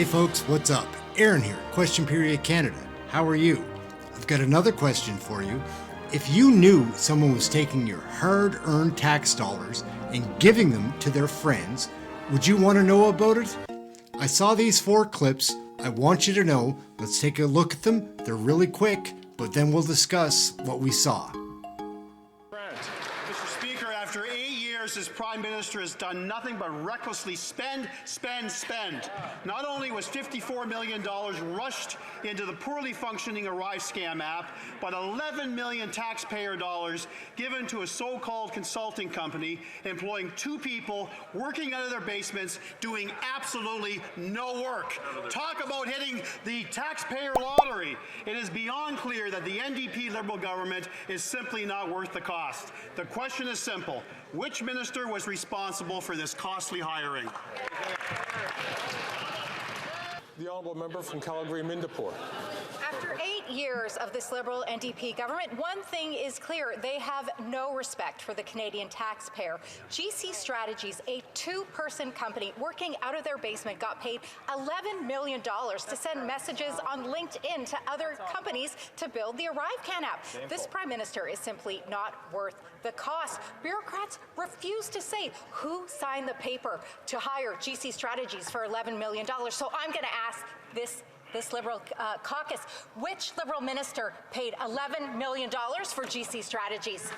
Hey folks, what's up? Ehren here, Question Period Canada. How are you? I've got another question for you. If you knew someone was taking your hard-earned tax dollars and giving them to their friends, would you want to know about it? I saw these 4 clips. I want you to know. Let's take a look at them. They're really quick, but then we'll discuss what we saw. Mr. Speaker, after 8 years, this Prime Minister has done nothing but recklessly spend. Not only was $54 million rushed into the poorly functioning Arrive scam app, but 11 million taxpayer dollars given to a so-called consulting company employing 2 people working out of their basements doing absolutely no work. Talk about hitting the taxpayer lottery. It is beyond clear that the NDP Liberal government is simply not worth the cost. The question is simple. Which minister was responsible for this costly hiring? The honourable member from Calgary-Mindapore. After 8 years of this Liberal NDP government, one thing is clear. They have no respect for the Canadian taxpayer. GC Strategies, a 2-person company working out of their basement, got paid $11 million to send messages on LinkedIn to other companies to build the ArriveCan app. This Prime Minister is simply not worth the cost. Bureaucrats refuse to say who signed the paper to hire GC Strategies for $11 million. So I'm going to ask this Liberal caucus, which Liberal minister paid $11 million for GC Strategies?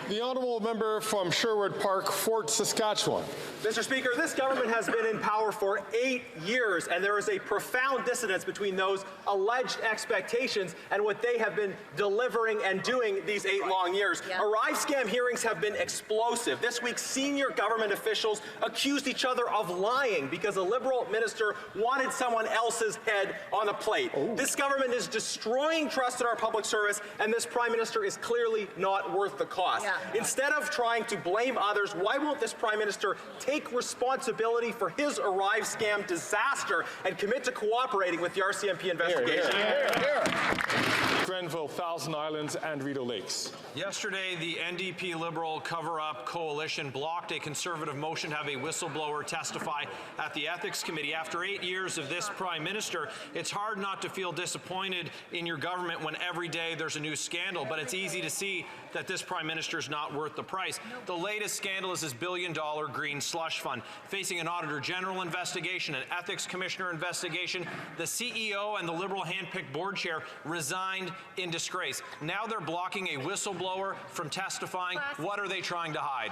The honourable member from Sherwood Park, Fort Saskatchewan. Mr. Speaker, this government has been in power for 8 years, and there is a profound dissonance between those alleged expectations and what they have been delivering and doing these 8 long years. Yeah. Arrive scam hearings have been explosive. This week, senior government officials accused each other of lying because a Liberal minister wanted someone else's head on a plate. Ooh. This government is destroying trust in our public service, and this Prime Minister is clearly not worth the cost. Yeah. Instead of trying to blame others, why won't this Prime Minister take responsibility for his Arrive scam disaster and commit to cooperating with the RCMP investigation? Grenville, Thousand Islands and Rideau Lakes. Yesterday, the NDP Liberal Cover-Up Coalition blocked a Conservative motion to have a whistleblower testify at the Ethics Committee. After 8 years of this Prime Minister, it's hard not to feel disappointed in your government when every day there's a new scandal, but it's easy to see that this Prime Minister is not worth the price. The latest scandal is his billion-dollar green slush fund. Facing an Auditor General investigation, an Ethics Commissioner investigation, the CEO and the Liberal hand-picked board chair resigned in disgrace. Now they're blocking a whistleblower from testifying. What are they trying to hide?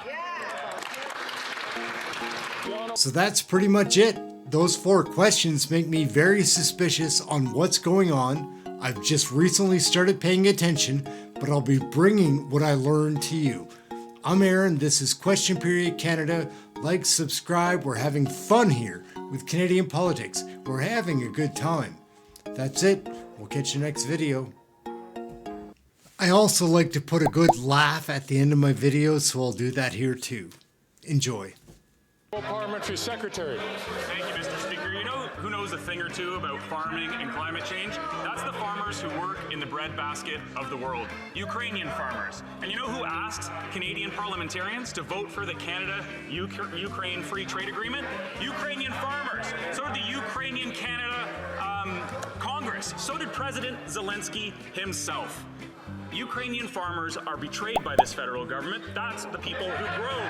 So that's pretty much it. Those 4 questions make me very suspicious on what's going on. I've just recently started paying attention, but I'll be bringing what I learned to you. I'm Ehren. This is Question Period Canada. Like, subscribe. We're having fun here with Canadian politics. We're having a good time. That's it. We'll catch you next video. I also like to put a good laugh at the end of my videos, so I'll do that here too. Enjoy. Parliamentary Secretary. Thank you, Mr. Speaker. You know who knows a thing or two about farming and climate change? That's the farmers who work in the breadbasket of the world, Ukrainian farmers. And you know who asks Canadian parliamentarians to vote for the Canada-Ukraine Free Trade Agreement? Ukrainian farmers. So did the Ukrainian-Canada Congress. So did President Zelensky himself. Ukrainian farmers are betrayed by this federal government. That's the people who grow